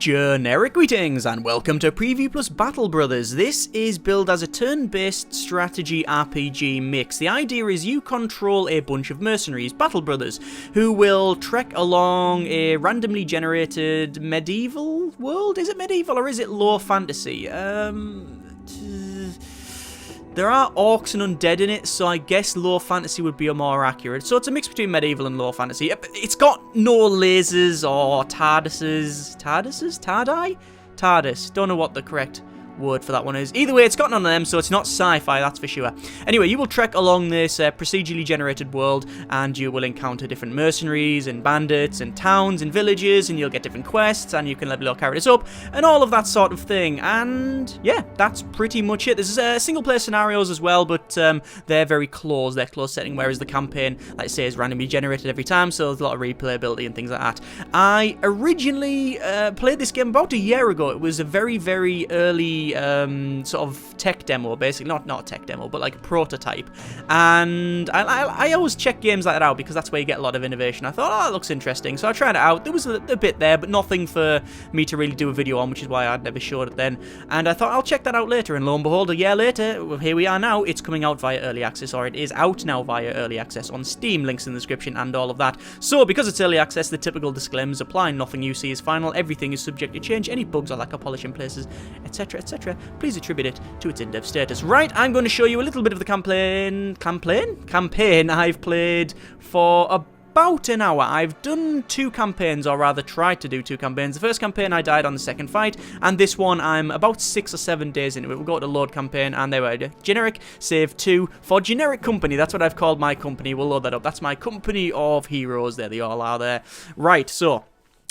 Generic greetings and welcome to Preview Plus Battle Brothers. This is billed as a turn-based strategy RPG mix. The idea is you control a bunch of mercenaries, Battle Brothers, who will trek along a randomly generated medieval world. Is it medieval or is it low fantasy? There are orcs and undead in it, so I guess low fantasy would be a more accurate. So it's a mix between medieval and low fantasy. It's got no lasers or TARDISes. TARDISes? TARDI? TARDIS. Don't know what the correct word for that one is. Either way, it's got none of them, so it's not sci-fi, that's for sure. Anyway, you will trek along this procedurally generated world, and you will encounter different mercenaries and bandits and towns and villages, and you'll get different quests, and you can level your characters up, and all of that sort of thing. And yeah, that's pretty much it. There's single-player scenarios as well, but they're very close. They're close setting, whereas the campaign, like I say, is randomly generated every time, so there's a lot of replayability and things like that. I originally played this game about a year ago. It was a very, very early sort of tech demo, basically. Not a tech demo, but like a prototype. And I always check games like that out because that's where you get a lot of innovation. I thought, oh, that looks interesting. So I tried it out. There was a bit there, but nothing for me to really do a video on, which is why I'd never showed it then. And I thought, I'll check that out later. And lo and behold, a year later, well, here we are now. It's coming out via early access, or it is out now via early access on Steam. Links in the description and all of that. So because it's early access, the typical disclaimers apply. Nothing you see is final. Everything is subject to change. Any bugs or lack of polish in places, etc., etc., please attribute it to its in-dev status. Right, I'm going to show you a little bit of the campaign I've played for about an hour. I've done 2 campaigns, or rather tried to do 2 campaigns. The first campaign I died on the second fight, and this one I'm about 6 or 7 days into it. We'll go to load campaign, and there we are. Generic save 2 for generic company. That's what I've called my company. We'll load that up. That's my company of heroes. There they all are there. Right, so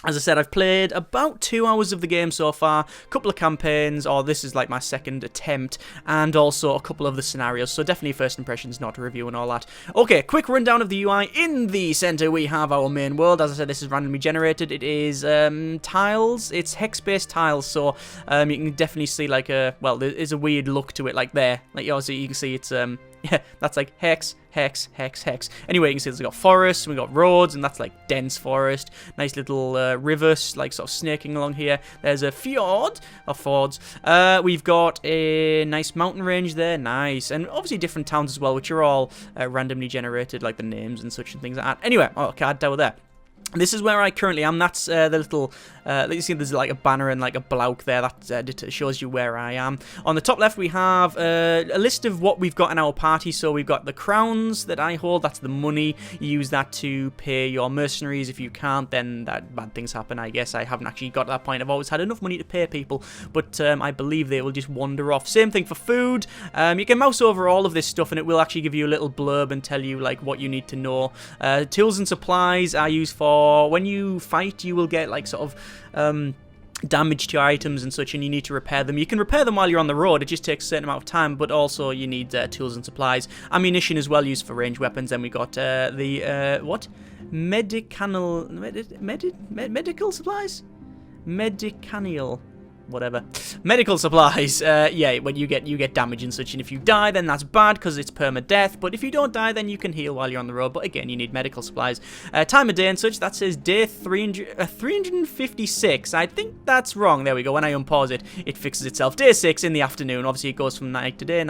as I said, I've played about 2 hours of the game so far, a couple of campaigns, or this is like my second attempt, and also a couple of the scenarios, so definitely first impressions, not a review and all that. Okay, quick rundown of the UI. In the center we have our main world. As I said, this is randomly generated. It is tiles, it's hex-based tiles, so you can definitely see like well, there is a weird look to it, like there. Like also you can see it's yeah, that's like hex, hex, hex, hex. Anyway, you can see there's got forests, we got roads, and that's like dense forest. Nice little rivers, like sort of snaking along here. There's a fjord, or fords. We've got a nice mountain range there, nice. And obviously different towns as well, which are all randomly generated, like the names and such and things like that. Anyway, card tower there. This is where I currently am. That's the little, you see there's like a banner and like a bloke there that shows you where I am. On the top left we have a list of what we've got in our party. So we've got the crowns that I hold, that's the money. You use that to pay your mercenaries. If you can't, then bad things happen, I guess. I haven't actually got to that point. I've always had enough money to pay people, but I believe they will just wander off. Same thing for food. You can mouse over all of this stuff and it will actually give you a little blurb and tell you like what you need to know. Tools and supplies are used for when you fight. You will get like sort of damage to your items and such, and you need to repair them. You can repair them while you're on the road. It just takes a certain amount of time, but also you need tools and supplies. Ammunition as well, used for ranged weapons. Then we got the what? Medical supplies? Medicanial. Whatever. Medical supplies, yeah, when you get damage and such, and if you die, then that's bad, because it's permadeath, but if you don't die, then you can heal while you're on the road, but again, you need medical supplies. Time of day and such, that says day 356, I think that's wrong, there we go, when I unpause it, it fixes itself. Day 6 in the afternoon, obviously it goes from night to day,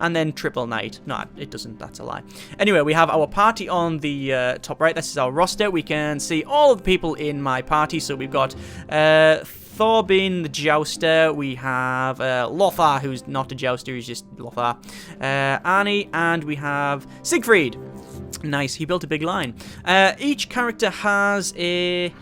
and then triple night. No, it doesn't, that's a lie. Anyway, we have our party on the top right. This is our roster. We can see all of the people in my party, so we've got Thorbin, the jouster. We have Lothar, who's not a jouster, he's just Lothar. Arnie, and we have Siegfried. Nice, he built a big line. Each character has a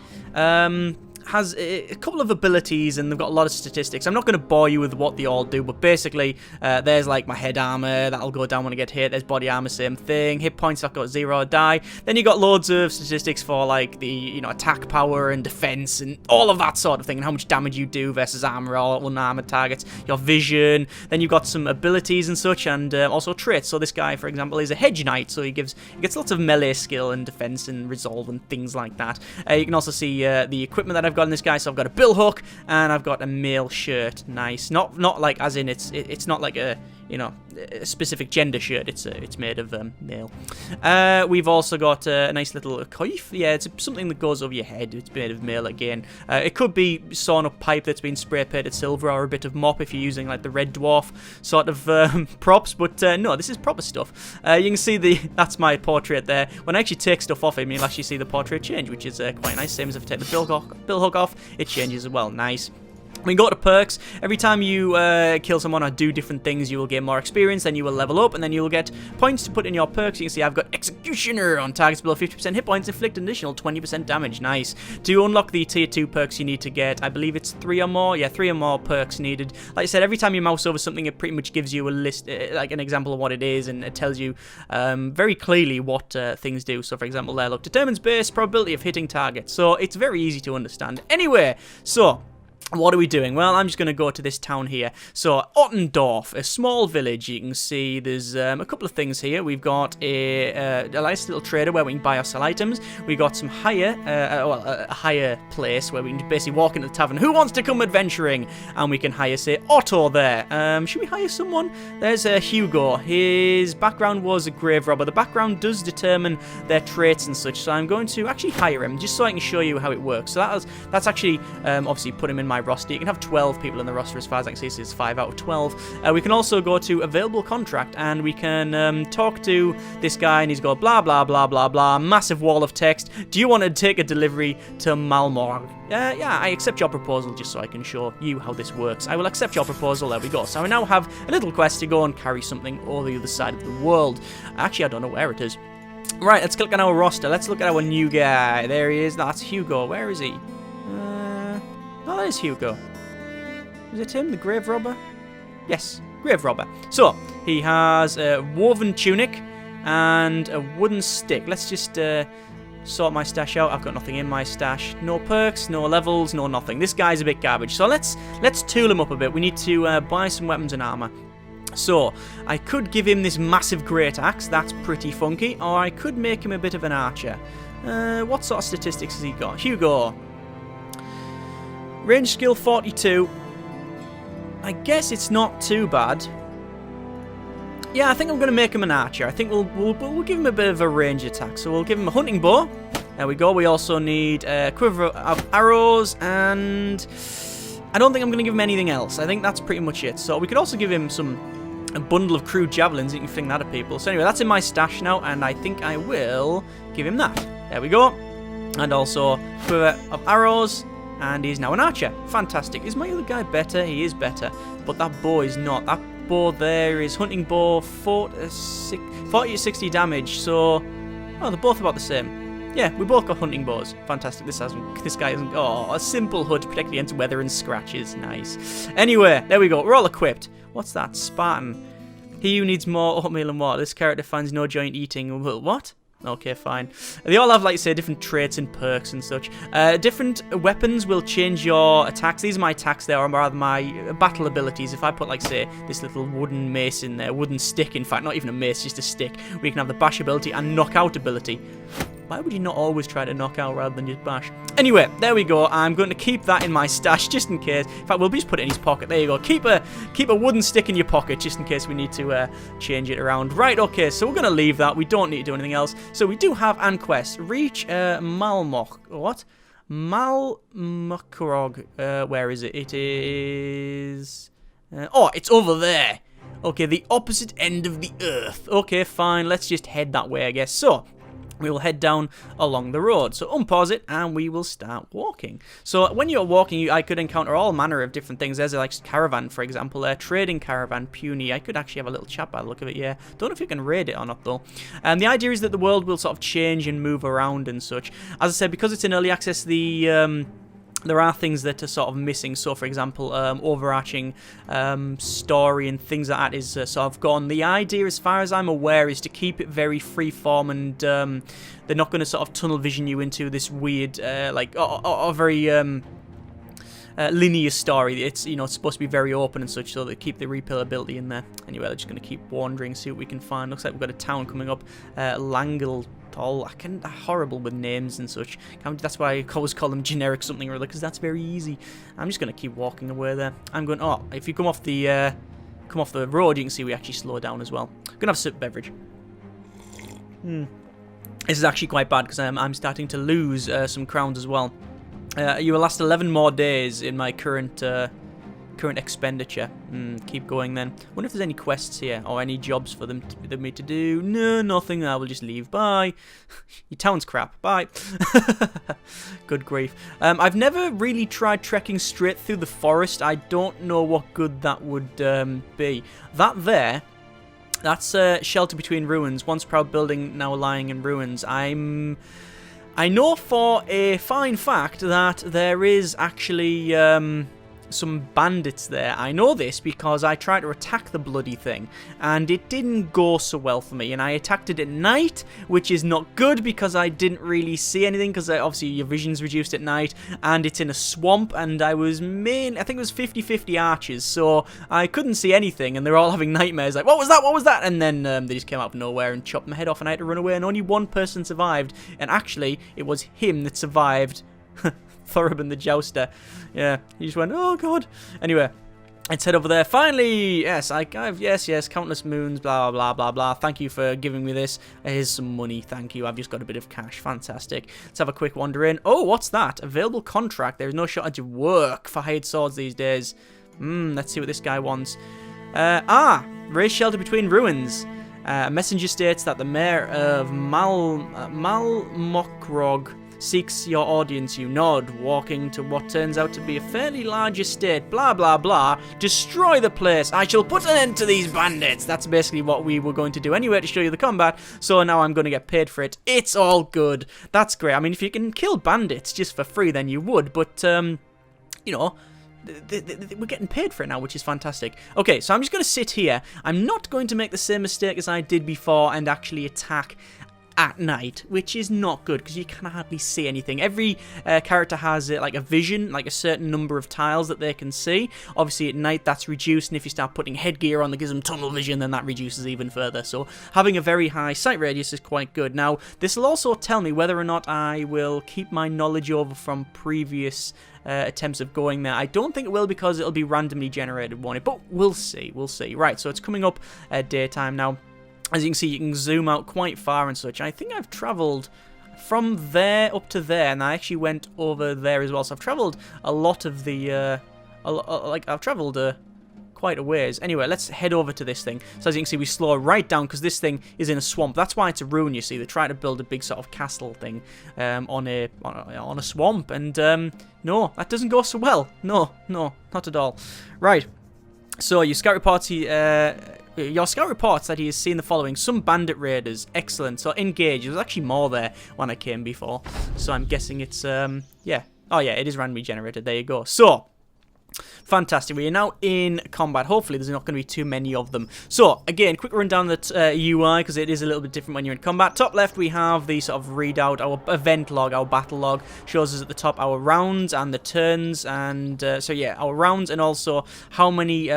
couple of abilities, and they've got a lot of statistics. I'm not going to bore you with what they all do, but basically, there's like my head armor, that'll go down when I get hit. There's body armor, same thing. Hit points, I've got 0 or die. Then you got loads of statistics for like the, you know, attack power and defense and all of that sort of thing, and how much damage you do versus armor or unarmored targets. Your vision. Then you've got some abilities and such, and also traits. So this guy, for example, is a hedge knight, so he gets lots of melee skill and defense and resolve and things like that. You can also see the equipment that I've got in this guy. So I've got a bill hook and I've got a mail shirt. Nice. Not like as in it's not like a you know, a specific gender shirt. It's made of male. We've also got a nice little coif. Yeah, it's something that goes over your head. It's made of mail again. It could be sawn up pipe that's been spray painted silver, or a bit of mop if you're using like the Red Dwarf sort of props. But no, this is proper stuff. You can see that's my portrait there. When I actually take stuff off him, you'll actually see the portrait change, which is quite nice. Same as if I take the bill hook off, it changes as well. Nice. We go to perks. Every time you kill someone or do different things, you will gain more experience, then you will level up, and then you will get points to put in your perks. You can see I've got Executioner on targets below 50% hit points, inflict an additional 20% damage. Nice. To unlock the tier 2 perks, you need to get, I believe it's 3 or more. Yeah, 3 or more perks needed. Like I said, every time you mouse over something, it pretty much gives you a list, like an example of what it is, and it tells you very clearly what things do. So, for example, there, look, determines base probability of hitting targets. So, it's very easy to understand. Anyway, so what are we doing? Well, I'm just going to go to this town here. So, Ottendorf, a small village. You can see there's a couple of things here. We've got a nice little trader where we can buy or sell items. We've got some a hire place where we can basically walk into the tavern. Who wants to come adventuring? And we can hire, say, Otto there. Should we hire someone? There's Hugo. His background was a grave robber. The background does determine their traits and such, so I'm going to actually hire him just so I can show you how it works. So that's actually obviously put him in my roster. You can have 12 people in the roster as far as I can see. This is 5 out of 12. We can also go to available contract and we can talk to this guy and he's got blah blah blah blah blah, massive wall of text. Do you want to take a delivery to Malmorg? Yeah, I accept your proposal just so I can show you how this works. I will accept your proposal. There we go. So I now have a little quest to go and carry something over the other side of the world. Actually, I don't know where it is. Right, let's click on our roster. Let's look at our new guy. There he is. That's Hugo. Where is he? Oh, that is Hugo. Is it him, the grave robber? Yes, grave robber. So, he has a woven tunic and a wooden stick. Let's just sort my stash out. I've got nothing in my stash. No perks, no levels, no nothing. This guy's a bit garbage. So let's tool him up a bit. We need to buy some weapons and armor. So, I could give him this massive great axe. That's pretty funky. Or I could make him a bit of an archer. What sort of statistics has he got? Hugo. Range skill 42. I guess it's not too bad. Yeah, I think I'm going to make him an archer. I think we'll give him a bit of a range attack. So we'll give him a hunting bow. There we go. We also need a quiver of arrows, and I don't think I'm going to give him anything else. I think that's pretty much it. So we could also give him a bundle of crude javelins. You can fling that at people. So anyway, that's in my stash now, and I think I will give him that. There we go. And also quiver of arrows. And he's now an archer. Fantastic. Is my other guy better? He is better. But that bow is not. That bow there is hunting bow, 40 to 60 damage. So, oh, they're both about the same. Yeah, we both got hunting bows. Fantastic. This guy isn't. Oh, a simple hood to protect against weather and scratches. Nice. Anyway, there we go. We're all equipped. What's that? Spartan. He who needs more oatmeal and water. This character finds no joy in eating. What? Okay, fine. They all have, like, say, different traits and perks and such. Different weapons will change your attacks. These are my attacks there, or rather my battle abilities. If I put, like, say, this little wooden mace in there, wooden stick, in fact, not even a mace, just a stick, we can have the bash ability and knockout ability. Why would you not always try to knock out rather than just bash? Anyway, there we go. I'm going to keep that in my stash just in case. In fact, we'll just put it in his pocket. There you go. Keep a wooden stick in your pocket just in case we need to change it around. Right, okay, so we're going to leave that. We don't need to do anything else. So we do have an quest. Reach Malmoch. What? Malmokrog. Where is it? It is... oh, it's over there. Okay, the opposite end of the earth. Okay, fine. Let's just head that way, I guess. So... we will head down along the road. So unpause it and we will start walking. So when you're walking, I could encounter all manner of different things. There's like caravan, for example, a trading caravan, puny. I could actually have a little chat by the look of it, yeah. Don't know if you can raid it or not though. And the idea is that the world will sort of change and move around and such. As I said, because it's in early access, there are things that are sort of missing. So, for example, overarching story and things like that is sort of gone. The idea, as far as I'm aware, is to keep it very freeform, and they're not going to sort of tunnel vision you into this weird, very linear story. It's, you know, it's supposed to be very open and such, so they keep the replayability in there. Anyway, they're just going to keep wandering, see what we can find. Looks like we've got a town coming up, Langle. They're horrible with names and such. That's why I always call them generic something or other, because that's very easy. I'm just going to keep walking away there. I'm going, oh, if you come off the come off the road, you can see we actually slow down as well. I'm gonna have a sip of beverage. This is actually quite bad because I'm starting to lose some crowns as well. You will last 11 more days in my current expenditure. Keep going then. Wonder if there's any quests here or any jobs for me to do. No, nothing. I will just leave. Bye. Your town's crap. Bye. Good grief. I've never really tried trekking straight through the forest. I don't know what good that would be. That there. That's shelter between ruins. Once proud building, now lying in ruins. I know for a fine fact that there is actually some bandits there. I know this because I tried to attack the bloody thing and it didn't go so well for me, and I attacked it at night, which is not good because I didn't really see anything because obviously your vision's reduced at night, and it's in a swamp, and I think it was 50-50 archers, so I couldn't see anything, and they're all having nightmares like, what was that, and then they just came out of nowhere and chopped my head off, and I had to run away, and only one person survived, and actually it was him that survived. Thorobin the Jouster. Yeah, he just went, oh god. Anyway, let's head over there. Finally, yes, yes, countless moons, blah, blah, blah, blah. Thank you for giving me this. Here's some money, thank you. I've just got a bit of cash, fantastic. Let's have a quick wander in. Oh, what's that? Available contract. There is no shortage of work for hired swords these days. Let's see what this guy wants. Raise shelter between ruins. A messenger states that the mayor of Malmokrog seeks your audience. You nod, walking to what turns out to be a fairly large estate. Blah, blah, blah. Destroy the place. I shall put an end to these bandits. That's basically what we were going to do anyway to show you the combat. So now I'm going to get paid for it. It's all good. That's great. I mean, if you can kill bandits just for free, then you would. But, you know, we're getting paid for it now, which is fantastic. Okay, so I'm just going to sit here. I'm not going to make the same mistake as I did before and actually attack at night, which is not good because you can hardly see anything. Every character has like a vision, like a certain number of tiles that they can see. Obviously at night that's reduced, and if you start putting headgear on that gives them tunnel vision, then that reduces even further. So having a very high sight radius is quite good. Now this will also tell me whether or not I will keep my knowledge over from previous attempts of going there. I don't think it will because it'll be randomly generated, won't it? But we'll see, Right, so it's coming up daytime now. As you can see, you can zoom out quite far and such. I think I've travelled from there up to there, and I actually went over there as well. So I've travelled a lot of the, I've travelled quite a ways. Anyway, let's head over to this thing. So as you can see, we slow right down because this thing is in a swamp. That's why it's a ruin, you see. They're trying to build a big sort of castle thing on a swamp, and no, that doesn't go so well. No, not at all. Right. So your scout reports that he has seen the following. Some bandit raiders. Excellent. So engage. There was actually more there when I came before. So I'm guessing it's, yeah. Oh yeah, it is randomly generated. There you go. So, fantastic. We are now in combat. Hopefully there's not going to be too many of them. So, again, quick run down the UI because it is a little bit different when you're in combat. Top left, we have the sort of readout, our event log, our battle log. Shows us at the top our rounds and the turns. And, so yeah, our rounds and also how many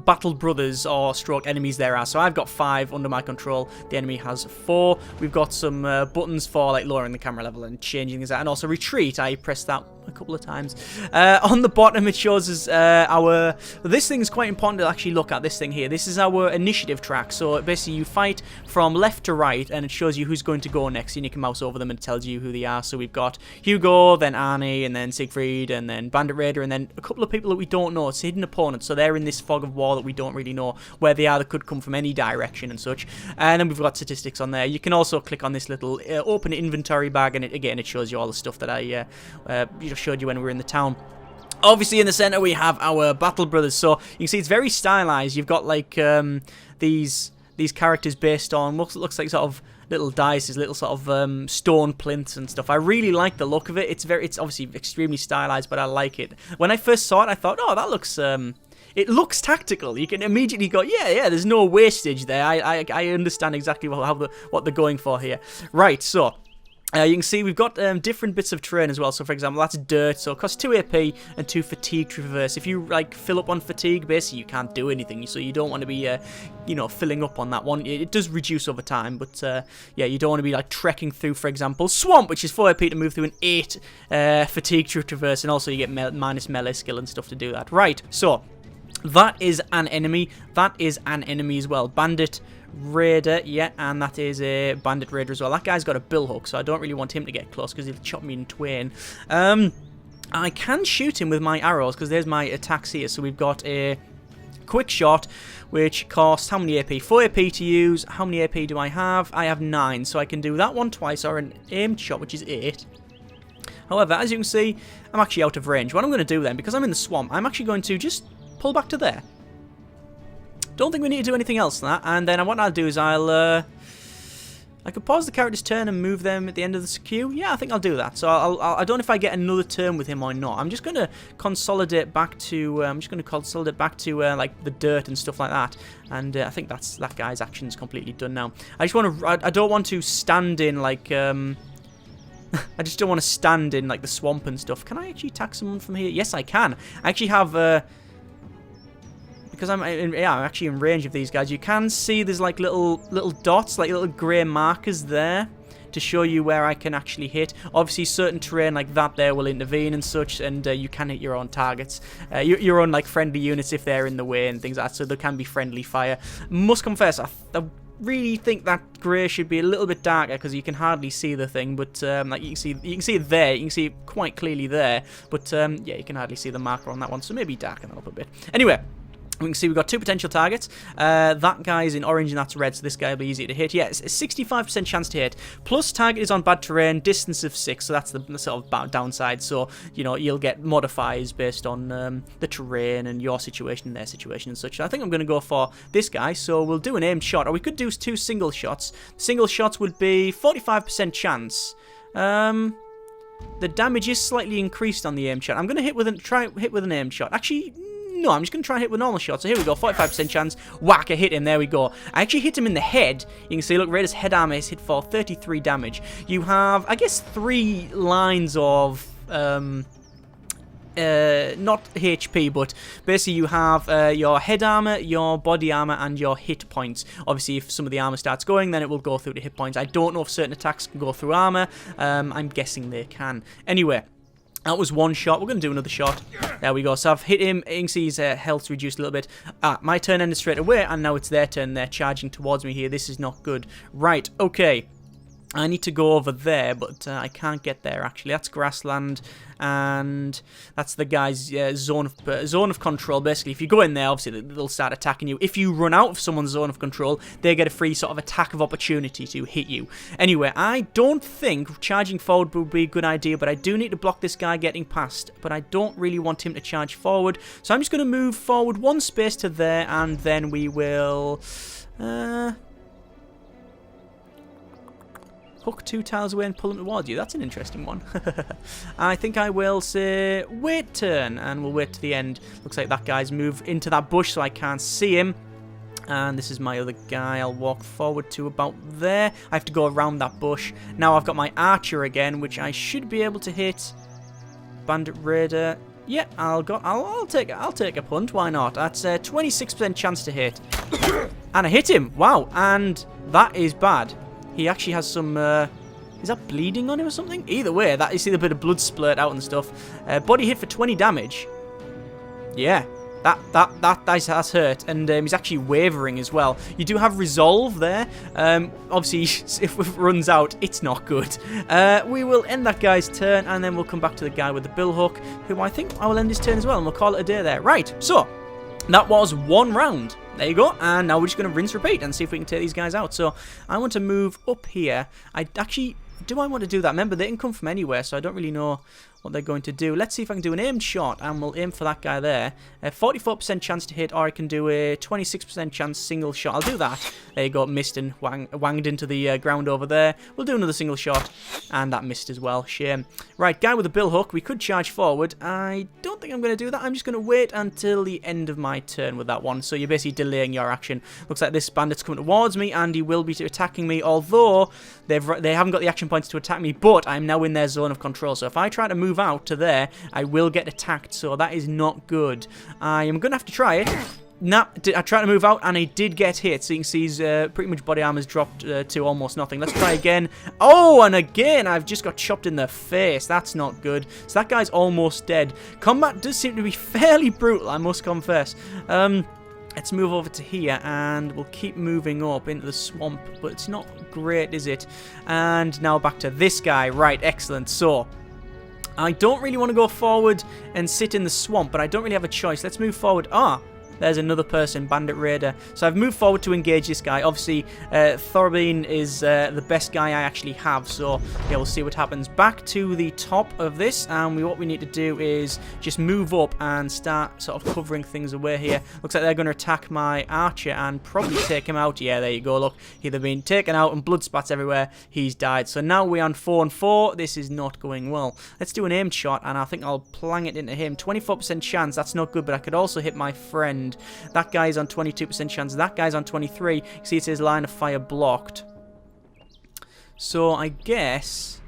battle brothers or stroke enemies there are. So I've got 5 under my control. The enemy has 4. We've got some buttons for like lowering the camera level and changing things out, and also retreat. I pressed that a couple of times. On the bottom it shows us our, this thing is quite important to actually look at, this thing here. This is our initiative track. So basically you fight from left to right and it shows you who's going to go next, and you can mouse over them and it tells you who they are. So we've got Hugo, then Arnie, and then Siegfried, and then Bandit Raider, and then a couple of people that we don't know. It's hidden opponents, so they're in this fog of war that we don't really know where they are. That could come from any direction and such. And then we've got statistics on there. You can also click on this little open inventory bag, and it shows you all the stuff that I showed you when we were in the town. Obviously in the center we have our battle brothers, so you can see it's very stylized. You've got like these characters based on what looks like sort of little dice, little sort of stone plinths and stuff. I really like the look of it. It's obviously extremely stylized, but I like it. When I first saw it I thought, oh, that looks it looks tactical. You can immediately go, yeah, there's no wastage there. I understand exactly what they're going for here. Right, so you can see we've got different bits of terrain as well. So, for example, that's dirt, so it costs 2 AP and 2 fatigue to traverse. If you, like, fill up on fatigue, basically you can't do anything, so you don't want to be, filling up on that one. It does reduce over time, but, yeah, you don't want to be, like, trekking through, for example, swamp, which is 4 AP to move through, and 8 fatigue to traverse, and also you get minus melee skill and stuff to do that. Right, so That is an enemy. That is an enemy as well. Bandit Raider, yeah, and that is a Bandit Raider as well. That guy's got a billhook, so I don't really want him to get close because he'll chop me in twain. I can shoot him with my arrows because there's my attacks here. So we've got a quick shot, which costs how many AP? 4 AP to use. How many AP do I have? I have 9, so I can do that one twice, or an aimed shot, which is 8. However, as you can see, I'm actually out of range. What I'm going to do then, because I'm in the swamp, I'm actually going to just pull back to there. Don't think we need to do anything else than that. And then what I'll do is I could pause the character's turn and move them at the end of the queue. Yeah, I think I'll do that. So I don't know if I get another turn with him or not. I'm just going to consolidate back to like the dirt and stuff like that. And I think that guy's action's completely done now. I don't want to stand in like I just don't want to stand in like the swamp and stuff. Can I actually attack someone from here? Yes, I can. I actually have because I'm actually in range of these guys. You can see there's like little dots, like little grey markers there to show you where I can actually hit. Obviously, certain terrain like that there will intervene and such, and you can hit your own targets, your own like friendly units if they're in the way and things like that. So there can be friendly fire. Must confess, I really think that grey should be a little bit darker because you can hardly see the thing. But like you can see it there. You can see it quite clearly there. But yeah, you can hardly see the marker on that one. So maybe darken that up a bit. Anyway. We can see we've got 2 potential targets. That guy's in orange and that's red, so this guy will be easy to hit. Yeah, it's a 65% chance to hit. Plus, target is on bad terrain, distance of 6, so that's the sort of downside. So, you know, you'll get modifiers based on the terrain and your situation and their situation and such. I think I'm going to go for this guy, so we'll do an aimed shot. Or we could do 2 single shots. Single shots would be 45% chance. The damage is slightly increased on the aimed shot. I'm going to try hit with an aimed shot. Actually, no, I'm just going to try and hit with a normal shot. So here we go, 45% chance. Whack, I hit him. There we go. I actually hit him in the head. You can see, look, Raider's head armor is hit for 33 damage. You have, I guess, 3 lines of not HP, but basically you have your head armor, your body armor, and your hit points. Obviously, if some of the armor starts going, then it will go through to hit points. I don't know if certain attacks can go through armor. I'm guessing they can. Anyway. That was one shot. We're going to do another shot. There we go. So I've hit him. You can see his health's reduced a little bit. My turn ended straight away, and now it's their turn. They're charging towards me here. This is not good. Right, okay. I need to go over there, but I can't get there, actually. That's grassland, and that's the guy's zone of control. Basically, if you go in there, obviously, they'll start attacking you. If you run out of someone's zone of control, they get a free sort of attack of opportunity to hit you. Anyway, I don't think charging forward would be a good idea, but I do need to block this guy getting past. But I don't really want him to charge forward, so I'm just going to move forward 1 space to there, and then we will... hook 2 tiles away and pull them towards you. That's an interesting one. I think I will say wait turn, and we'll wait to the end. Looks like that guy's moved into that bush, so I can't see him. And this is my other guy. I'll walk forward to about there. I have to go around that bush. Now I've got my archer again, which I should be able to hit. Bandit Raider. Yeah, I'll take a punt. Why not? That's a 26% chance to hit. And I hit him. Wow. And that is bad. He actually has some, is that bleeding on him or something? Either way, you see the bit of blood splurt out and stuff. Body hit for 20 damage. Yeah, that's hurt. And he's actually wavering as well. You do have resolve there. Obviously, if it runs out, it's not good. We will end that guy's turn, and then we'll come back to the guy with the billhook, who I think I will end his turn as well, and we'll call it a day there. Right, so... that was 1 round. There you go. And now we're just going to rinse, repeat, and see if we can take these guys out. So I want to move up here. Do I want to do that? Remember, they can come from anywhere, so I don't really know what they're going to do. Let's see if I can do an aimed shot, and we'll aim for that guy there. 44% chance to hit, or I can do a 26% chance single shot. I'll do that. There you go, missed and wanged into the ground over there. We'll do another single shot, and that missed as well. Shame. Right, guy with a billhook. We could charge forward. I don't think I'm going to do that. I'm just going to wait until the end of my turn with that one. So you're basically delaying your action. Looks like this bandit's coming towards me, and he will be attacking me, although they haven't got the action points to attack me, but I'm now in their zone of control. So if I try to move out to there, I will get attacked, so that is not good. I am going to have to try it. Nah, I tried to move out and I did get hit. So you can see his pretty much body armor's dropped to almost nothing. Let's try again. Oh, and again, I've just got chopped in the face. That's not good. So that guy's almost dead. Combat does seem to be fairly brutal, I must confess. Let's move over to here and we'll keep moving up into the swamp. But it's not great, is it? And now back to this guy. Right, excellent. So I don't really want to go forward and sit in the swamp, but I don't really have a choice. Let's move forward. There's another person, Bandit Raider. So I've moved forward to engage this guy. Obviously, Thorbeen is the best guy I actually have. So, yeah, we'll see what happens. Back to the top of this. And what we need to do is just move up and start sort of covering things away here. Looks like they're going to attack my archer and probably take him out. Yeah, there you go. Look, he's been taken out and blood spots everywhere. He's died. So now we're on 4 and 4. This is not going well. Let's do an aimed shot, and I think I'll plang it into him. 24% chance. That's not good, but I could also hit my friend. That guy's on 22% chance. That guy's on 23. You see it says line of fire blocked. So I guess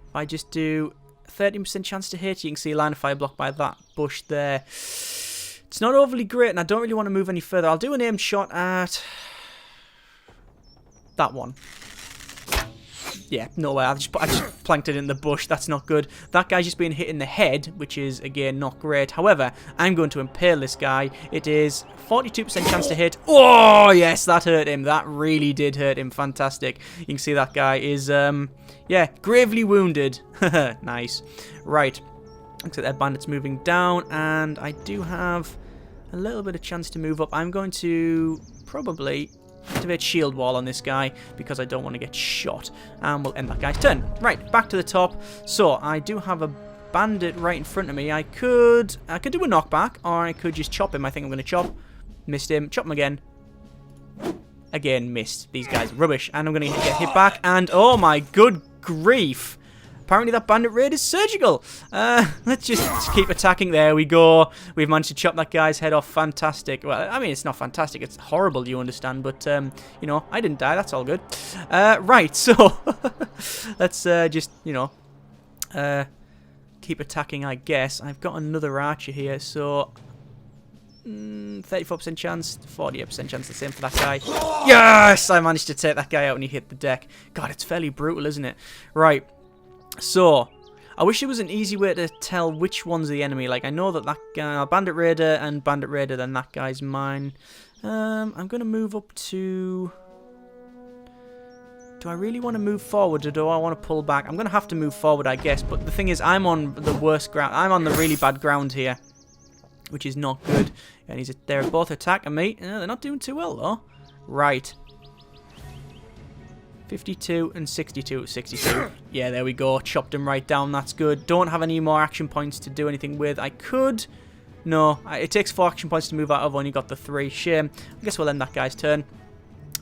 if I just do 13% chance to hit, you can see line of fire blocked by that bush there. It's not overly great, and I don't really want to move any further. I'll do an aimed shot at that one. Yeah, no way. I just planked it in the bush. That's not good. That guy's just being hit in the head, which is, again, not great. However, I'm going to impale this guy. It is 42% chance to hit. Oh, yes, that hurt him. That really did hurt him. Fantastic. You can see that guy is, yeah, gravely wounded. Nice. Right. Looks like that bandit's moving down, and I do have a little bit of chance to move up. I'm going to probably activate shield wall on this guy because I don't want to get shot, and we'll end that guy's turn. Right, back to the top. So I do have a bandit right in front of me. I could do a knockback, or I could just chop him. I think I'm going to chop. Missed him. Chop him again. Again, missed. These guys are rubbish, and I'm going to get hit back. And oh my good grief! Apparently that bandit raid is surgical. Let's just keep attacking. There we go. We've managed to chop that guy's head off. Fantastic. Well, I mean, it's not fantastic. It's horrible, you understand. But, you know, I didn't die. That's all good. Right, so let's just, you know, keep attacking, I guess. I've got another archer here, so 34% chance, 48% chance, the same for that guy. Yes! I managed to take that guy out and he hit the deck. God, it's fairly brutal, isn't it? Right. So, I wish there was an easy way to tell which one's the enemy. Like, I know that guy, Bandit Raider and Bandit Raider, then that guy's mine. I'm going to move up to... Do I really want to move forward, or do I want to pull back? I'm going to have to move forward, I guess. But the thing is, I'm on the worst ground. I'm on the really bad ground here, which is not good. And they're both attacking me. They're not doing too well, though. Right. 52 and 62. 62. Yeah, there we go. Chopped him right down. That's good. Don't have any more action points to do anything with. I could... No, it takes 4 action points to move out. I've only got the 3. Shame. I guess we'll end that guy's turn.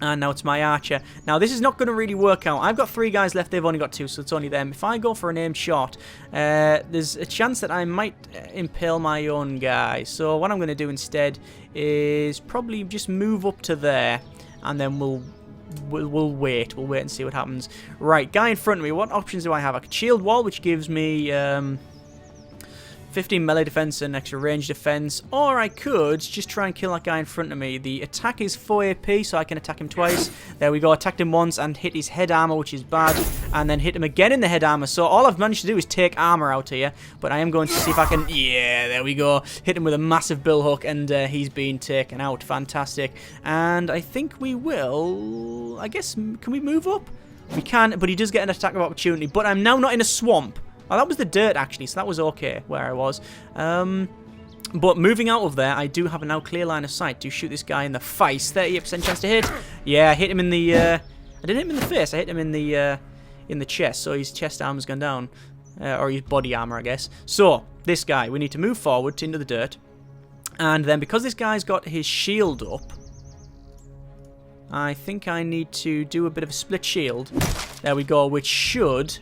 And now it's my archer. Now, this is not going to really work out. I've got 3 guys left. They've only got 2, so it's only them. If I go for an aimed shot, there's a chance that I might impale my own guy. So what I'm going to do instead is probably just move up to there, and then we'll wait. We'll wait and see what happens. Right, guy in front of me. What options do I have? I could shield wall, which gives me 15 melee defense and extra range defense, or I could just try and kill that guy in front of me. The attack is 4 AP, so I can attack him twice. There we go. Attacked him once and hit his head armor, which is bad, and then hit him again in the head armor. So all I've managed to do is take armor out here, but I am going to see if I can... Yeah, there we go. Hit him with a massive billhook, and he's been taken out. Fantastic. And I think we will... I guess, can we move up? We can, but he does get an attack of opportunity. But I'm now not in a swamp. Oh, that was the dirt, actually, so that was okay where I was. But moving out of there, I do have a now clear line of sight to shoot this guy in the face. 38% chance to hit. Yeah, I hit him in the... I didn't hit him in the face. I hit him in the chest, so his chest armor's gone down. Or his body armor, I guess. So, this guy, we need to move forward into the dirt. And then, because this guy's got his shield up, I think I need to do a bit of a split shield. There we go, which should...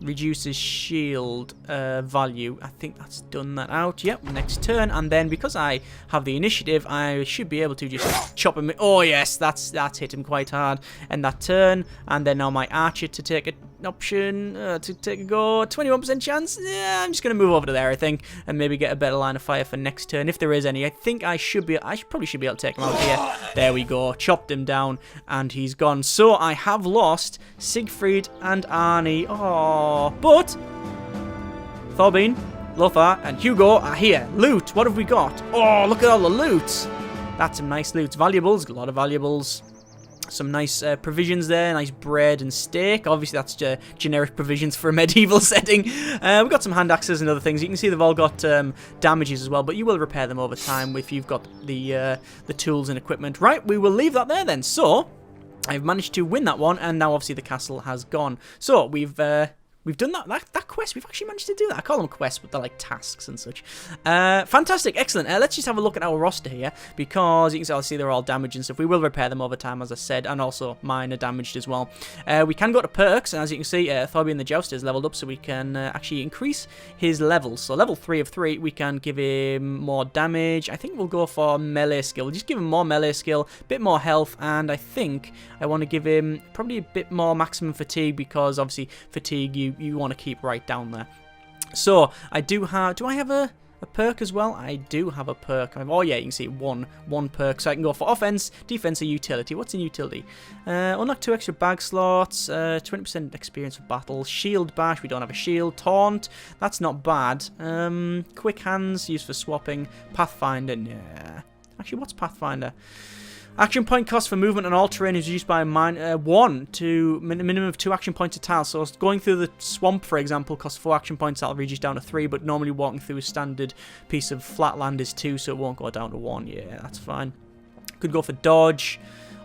reduces shield value. I think that's done that out. Yep, next turn. And then because I have the initiative, I should be able to just chop him. Oh yes, that's hit him quite hard. And that turn. And then now my archer to take it. option to take a go. 21% chance. Yeah, I'm just going to move over to there, I think, and maybe get a better line of fire for next turn, if there is any. I think I probably should be able to take him out here. There we go. Chopped him down, and he's gone. So I have lost Siegfried and Arnie. Oh, but Thorbein, Lothar, and Hugo are here. Loot. What have we got? Oh, look at all the loot. That's some nice loot. Valuables. A lot of valuables. Some nice provisions there, nice bread and steak. Obviously, that's generic provisions for a medieval setting. We've got some hand axes and other things. You can see they've all got damages as well, but you will repair them over time if you've got the tools and equipment. Right, we will leave that there then. So, I've managed to win that one, and now obviously the castle has gone. So, we've done that quest. We've actually managed to do that. I call them quests, but they're like tasks and such. Fantastic. Excellent. Let's just have a look at our roster here, because you can see they're all damaged and stuff. We will repair them over time, as I said, and also mine are damaged as well. We can go to perks, and as you can see, Thorbein the Jouster is leveled up, so we can actually increase his levels. So level 3 of 3, we can give him more damage. I think we'll go for melee skill. We'll just give him more melee skill, a bit more health, and I think I want to give him probably a bit more maximum fatigue, because obviously fatigue you want to keep right down there. So I do I have a perk as well? I do have a perk. Oh yeah, you can see one perk. So I can go for offense, defense, or utility. What's in utility? Unlock 2 extra bag slots, 20% experience for battle, shield bash, we don't have a shield, taunt, that's not bad. Quick hands, used for swapping, pathfinder, yeah. Actually, what's pathfinder? Action point cost for movement on all terrain is reduced by 1 to minimum of 2 action points a tile. So going through the swamp, for example, costs 4 action points. That'll reduce down to 3. But normally walking through a standard piece of flat land is 2, so it won't go down to 1. Yeah, that's fine. Could go for dodge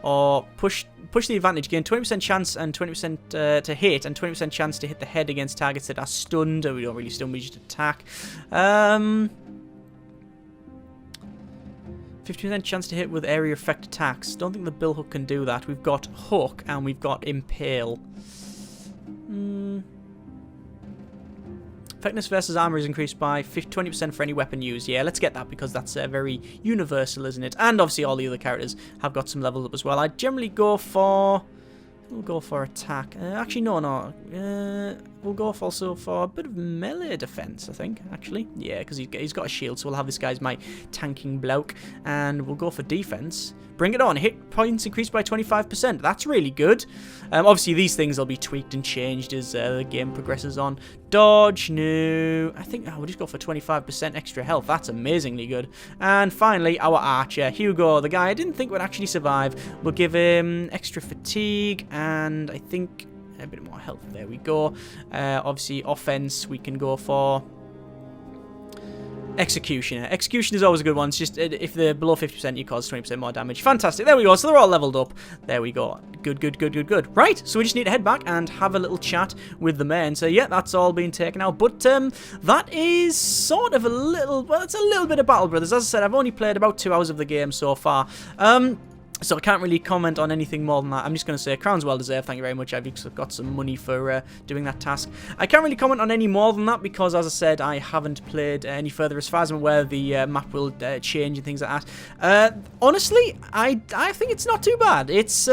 or push the advantage. Gain 20% chance and 20% to hit, and 20% chance to hit the head against targets that are stunned. Or we don't really stun, we just attack. 50% chance to hit with area effect attacks. Don't think the bill hook can do that. We've got hook and we've got impale. Effectiveness versus armor is increased by 20% for any weapon used. Yeah, let's get that, because that's very universal, isn't it? And obviously all the other characters have got some levels up as well. I generally go for... We'll go for attack. Actually, no. We'll go also for a bit of melee defense, I think, actually. Yeah, because he's got a shield, so we'll have this guy's my tanking bloke. And we'll go for defense. Bring it on. Hit points increased by 25%. That's really good. Obviously, these things will be tweaked and changed as the game progresses on. Dodge, no. I think we'll just go for 25% extra health. That's amazingly good. And finally, our archer, Hugo, the guy I didn't think would actually survive. We'll give him extra fatigue and I think a bit more health. There we go. Obviously, offense, we can go for... Executioner. Execution is always a good one. It's just if they're below 50%, you cause 20% more damage. Fantastic. There we go. So they're all leveled up. There we go. Good. Right. So we just need to head back and have a little chat with the mayor. So yeah, that's all been taken out. But that is sort of a little... Well, it's a little bit of Battle Brothers. As I said, I've only played about 2 hours of the game so far. So I can't really comment on anything more than that. I'm just going to say, crown's well deserved, thank you very much. I've got some money for doing that task. I can't really comment on any more than that because, as I said, I haven't played any further. As far as I'm aware, the map will change and things like that. Honestly, I think it's not too bad. It's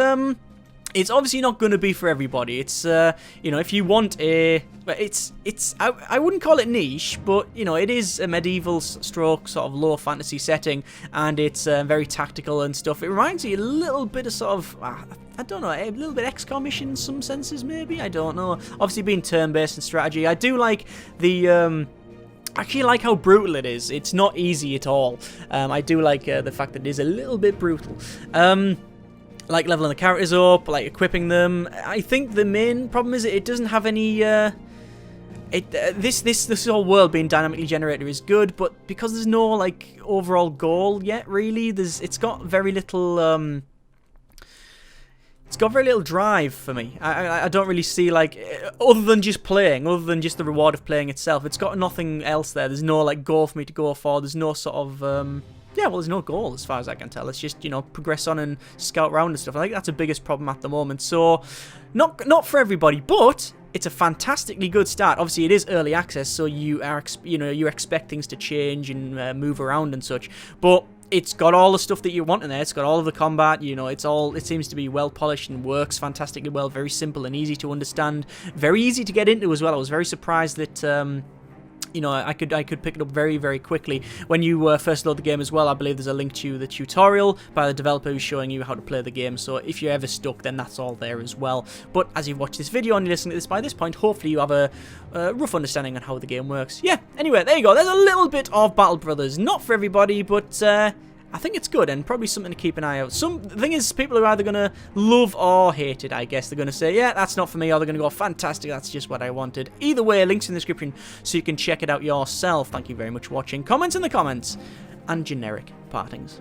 obviously not going to be for everybody. It's you know, if you want a... I wouldn't call it niche, but, you know, it is a medieval stroke sort of low fantasy setting, and it's very tactical and stuff. It reminds me a little bit of sort of, I don't know, a little bit XCOM-ish in some senses, maybe? I don't know. Obviously being turn-based and strategy. I do like the... I actually like how brutal it is. It's not easy at all. I do like the fact that it is a little bit brutal. Like leveling the characters up, like equipping them. I think the main problem is it doesn't have any... This whole world being dynamically generated is good, but because there's no like overall goal yet, really, it's got very little drive for me. I don't really see, like, other than just playing, other than just the reward of playing itself. It's got nothing else there. There's no like goal for me to go for. There's no sort of yeah, well, there's no goal as far as I can tell. It's just, you know, progress on and scout around and stuff. I think that's the biggest problem at the moment. So, not for everybody, but it's a fantastically good start. Obviously, it is early access, so you are, you know, you expect things to change and move around and such. But it's got all the stuff that you want in there. It's got all of the combat, you know, it seems to be well polished and works fantastically well. Very simple and easy to understand. Very easy to get into as well. I was very surprised that, you know, I could pick it up very, very quickly. When you first load the game as well, I believe there's a link to the tutorial by the developer who's showing you how to play the game. So if you're ever stuck, then that's all there as well. But as you've watched this video and you're listening to this by this point, hopefully you have a rough understanding on how the game works. Yeah, anyway, there you go. There's a little bit of Battle Brothers. Not for everybody, but I think it's good and probably something to keep an eye out. The thing is, people are either going to love or hate it, I guess. They're going to say, yeah, that's not for me, or they're going to go, fantastic, that's just what I wanted. Either way, links in the description so you can check it out yourself. Thank you very much for watching. Comments in the comments, and generic partings.